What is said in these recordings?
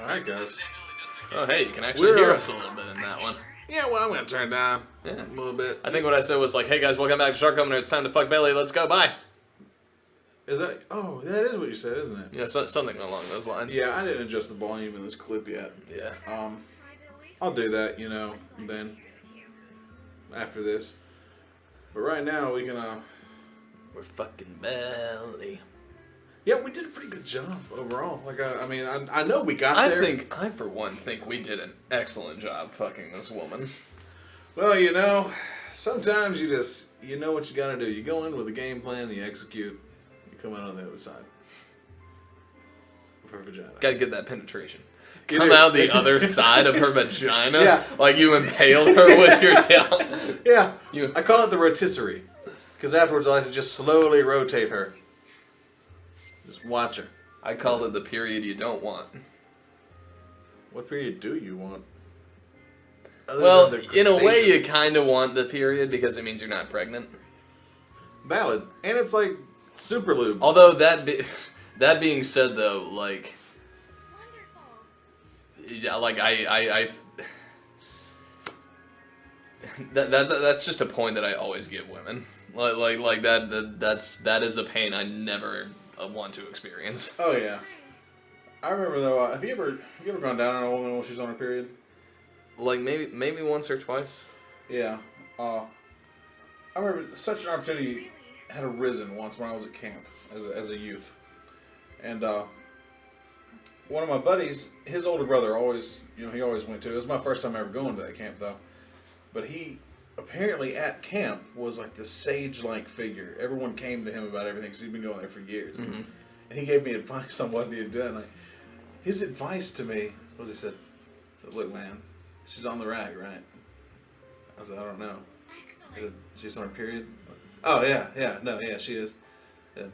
Alright, guys. Oh, hey, you can actually hear us a little bit in that one. Yeah, well, I'm going to turn down a little bit. I think what I said was like, hey guys, welcome back to Shark Opener. It's time to fuck Bailey. Let's go. Bye. Is that... Oh, that is what you said, isn't it? Yeah, something along those lines. Yeah, I didn't adjust the volume in this clip yet. Yeah. I'll do that, then. After this. But right now, we can, We're fucking Bailey. Yeah, we did a pretty good job overall. Like, I know we got there. I for one think we did an excellent job fucking this woman. Well, sometimes you know what you gotta do. You go in with a game plan, you execute, you come out on the other side. Of her vagina. Gotta get that penetration. Come out the other side of her vagina? Yeah. Like you impaled her with your tail? Yeah. I call it the rotisserie. Because afterwards I like to just slowly rotate her. Just watch her. I called it the period you don't want. What period do you want? Well, in a way you kind of want the period because it means you're not pregnant. Valid. And it's like super lube. Although that being said though, like... Yeah, like that's just a point that I always give women. Like that is a pain I never want to experience. Oh yeah, I remember though. Have you ever gone down on a woman when she's on her period? Like maybe once or twice. Yeah. I remember such an opportunity had arisen once when I was at camp as a youth, and one of my buddies, his older brother, he always went to. It was my first time ever going to that camp though, but he apparently at camp was like this sage-like figure. Everyone came to him about everything because he'd been going there for years. Mm-hmm. And he gave me advice on what he had done. Like, his advice to me was, he said, look, man, she's on the rag, right? I said, I don't know. He said, she's on her period? Oh, yeah, she is. Yeah.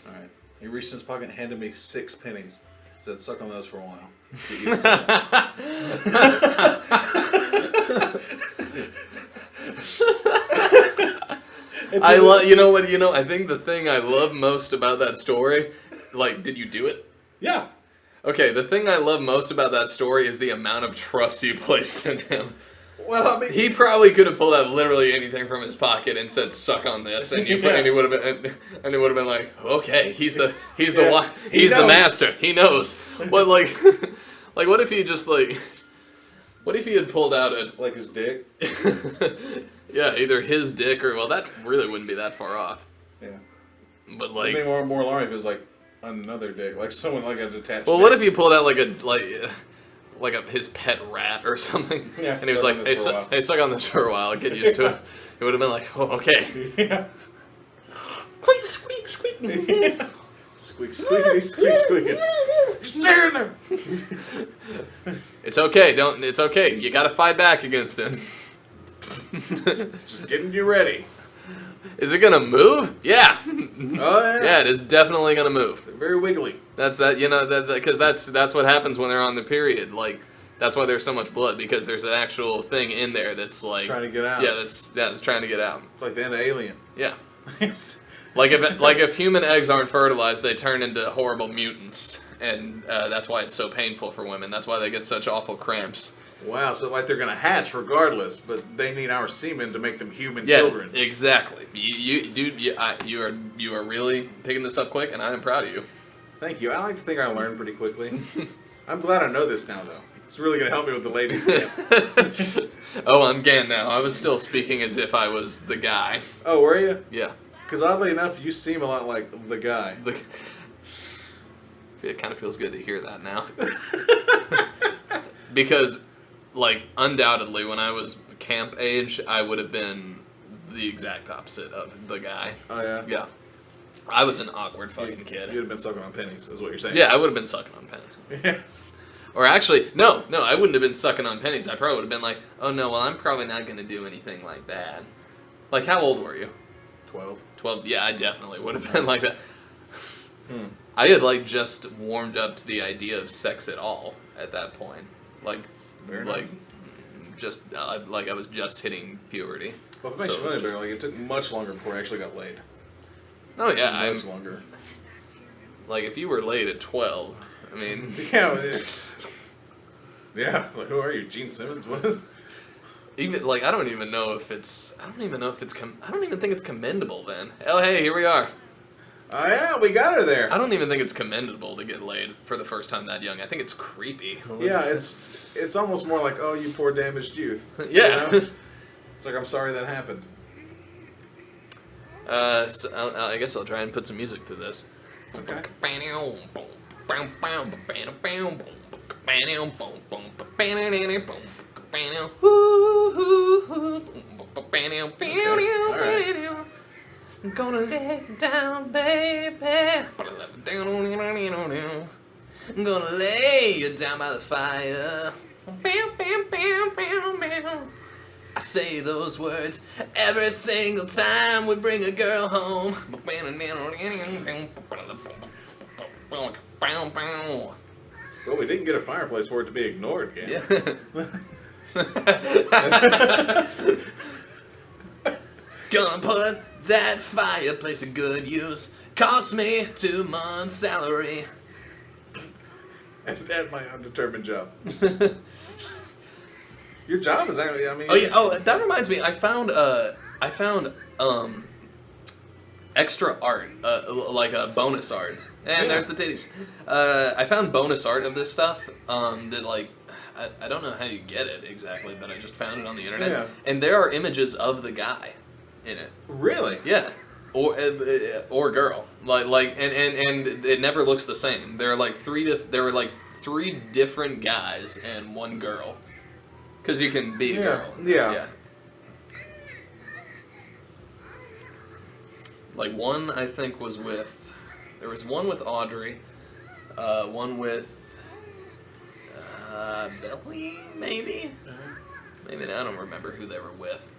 All right. He reached in his pocket and handed me 6 pennies. He said, suck on those for a while. Get used to it. I think the thing I love most about that story, like, did you do it? Yeah. Okay, the thing I love most about that story is the amount of trust you placed in him. Well, I mean, he probably could have pulled out literally anything from his pocket and said, "Suck on this," and he would have been like, "Okay, he's the master. He knows." But like what if he just what if he had pulled out like his dick? Yeah, either his dick or that really wouldn't be that far off. Yeah. But like, it'd be more alarming if it was like another dick, like someone like a detached. Well, dick. what if he pulled out his pet rat or something? Yeah. And he was like, "Hey, suck on this for a while. Get used to it." It would have been like, "Oh, okay." Yeah. Squeak, squeak, squeak. Yeah. Squeak, squeaky, squeak, squeaking. Stay in there. It's okay. It's okay. You got to fight back against it. Just getting you ready. Is it gonna move? Yeah. Oh yeah. Yeah, it is definitely gonna move. They're very wiggly. That's because that's what happens when they're on the period. Like, that's why there's so much blood, because there's an actual thing in there that's like trying to get out. Yeah, that's trying to get out. It's like the end of Alien. Yeah. if human eggs aren't fertilized, they turn into horrible mutants, and that's why it's so painful for women. That's why they get such awful cramps. Wow, so they're gonna hatch regardless, but they need our semen to make them human children. Yeah, exactly. You are really picking this up quick, and I am proud of you. Thank you. I like to think I learn pretty quickly. I'm glad I know this now, though. It's really gonna help me with the ladies. Oh, I'm Gan now. I was still speaking as if I was the guy. Oh, were you? Yeah. Because oddly enough, you seem a lot like the guy. It kind of feels good to hear that now. Because, undoubtedly, when I was camp age, I would have been the exact opposite of the guy. Oh, yeah? Yeah. I was an awkward fucking kid. You'd have been sucking on pennies, is what you're saying. Yeah, I would have been sucking on pennies. Yeah. Or actually, no, I wouldn't have been sucking on pennies. I probably would have been like, oh no, well, I'm probably not going to do anything like that. Like, how old were you? 12. 12? Yeah, I definitely would have been like that. I had, just warmed up to the idea of sex at all at that point. Fair enough. I was just hitting puberty. Well, if it makes you feel better, it took much longer before I actually got laid. Oh, yeah. Much longer. If you were laid at 12, I mean, yeah. Like, who are you, Gene Simmons? What is? even like I don't even think it's commendable. Then, oh hey, here we are. Oh yeah, we got her there. I don't even think it's commendable to get laid for the first time that young. I think it's creepy. Yeah, it's almost more like, oh, you poor damaged youth. Yeah. You know? It's like, I'm sorry that happened. So I guess I'll try and put some music to this. Okay. I'm gonna lay you down, baby. I'm gonna lay you down by the fire. I say those words every single time we bring a girl home. Well, we didn't get a fireplace for it to be ignored, Cam. Yeah. Gonna put that fireplace to good use. Cost me 2 months' salary. And at my undetermined job. Your job is actually, I mean... Oh yeah. Oh, that reminds me. I found extra art, like a bonus art. And there's the titties. I found bonus art of this stuff. That like, I don't know how you get it exactly, but I just found it on the internet. Yeah. And there are images of the guy in it. Really? Yeah. Or girl. Like and it never looks the same. There are like there were like 3 different guys and 1 girl. Because you can be a girl. Yeah. Like one, I think, was with... There was one with Audrey. One with... Billy, maybe? Maybe, I don't remember who they were with.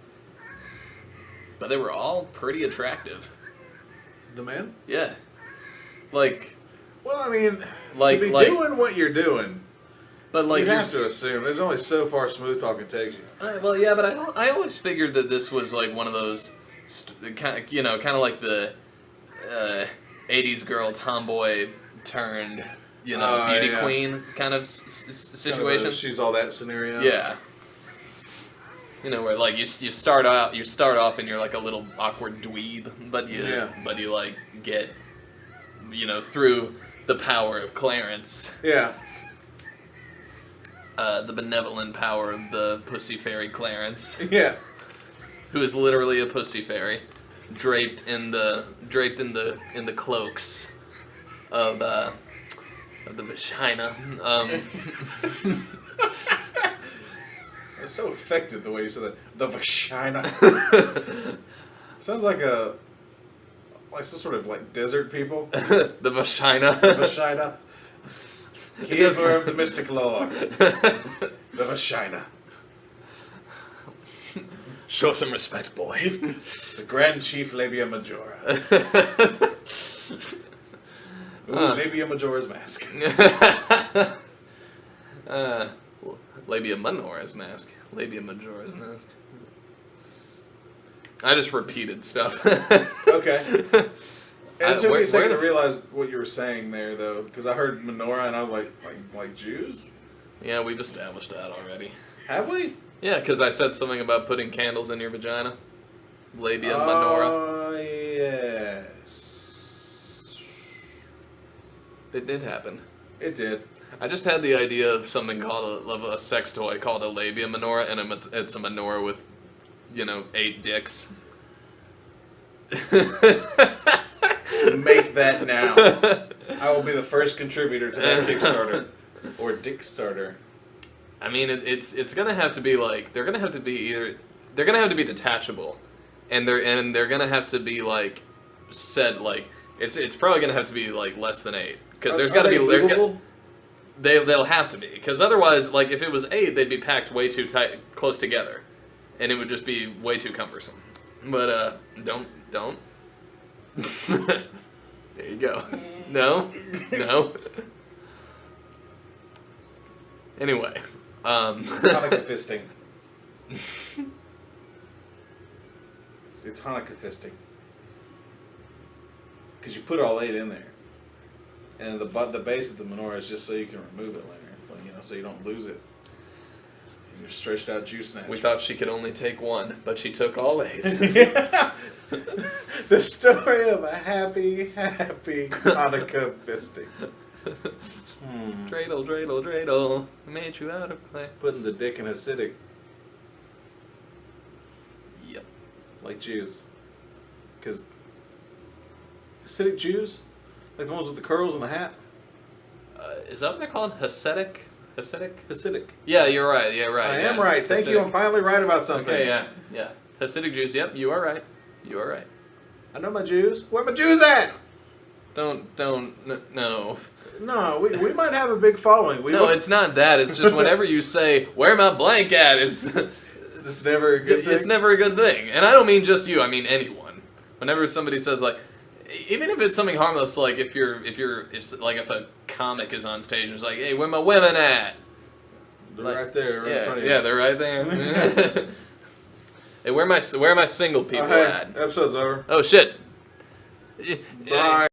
But they were all pretty attractive. The men? Yeah. Like... Well, I mean, like, to be doing what you're doing... But like you have to assume there's only so far smooth talking takes you. Well, yeah, but I always figured that this was like one of those, kind of like the 80s girl tomboy turned, beauty queen kind of situation. Kind of she's all that scenario. Yeah. Where like you start off and you're like a little awkward dweeb, but you like get, through the power of Clarence. Yeah. The benevolent power of the pussy fairy Clarence. Yeah. Who is literally a pussy fairy, draped in the cloaks of the Shyna. It's so affected the way you said that. The vagina. Sounds like some sort of like desert people. The vagina. The vagina. Keeper of the mystic lore. The vagina. Show some respect, boy. The Grand Chief Labia Majora. Labia Majora's mask. Labia Minora's mask. Labia Majora's mask. I just repeated stuff. Okay. It took me a second to realize what you were saying there, though, because I heard menorah and I was like Jews? Yeah, we've established that already. Have we? Yeah, because I said something about putting candles in your vagina. Labia menorah. Oh, yes. It did happen. It did. I just had the idea of something called a sex toy called a labia menorah, and it's a menorah with, 8 dicks. Make that now. I will be the first contributor to that Kickstarter or Dickstarter. I mean, it's gonna have to be like they're gonna have to be detachable, and they're gonna have to be like said like it's probably gonna have to be like less than 8 because they'll have to be because otherwise like if it was 8 they'd be packed way too tight close together, and it would just be way too cumbersome. But don't. There you go. No. Anyway, Hanukkah fisting. It's Hanukkah fisting. Because you put all 8 in there. and the base of the menorah is just so you can remove it later, so so you don't lose it. And you're stretched out juice snatch. We thought she could only take one, but she took all 8. The story of a happy Hanukkah fisting. Dreidel, dreidel, dreidel, made you out of clay. Putting the dick in acidic, Yep. like Jews. Because Hasidic Jews, like the ones with the curls and the hat. Is that what they're called? Hasidic? Hasidic. Yeah, you're right. Yeah, right. I yeah. am right. Thank you. I'm finally right about something. Okay, yeah. Hasidic Jews. Yep, you are right. You are right. I know my Jews. Where my Jews at? No. No, we might have a big following. No, it's not that. It's just whenever you say, where my blank at, it's never a good thing. It's never a good thing. And I don't mean just you, I mean anyone. Whenever somebody says, like, even if it's something harmless, like if a comic is on stage and it's like, hey, where my women at? They're like, right there, right in front of you. Yeah, they're right there. Hey, where are my single people at? Episode's over. Oh, shit. Bye.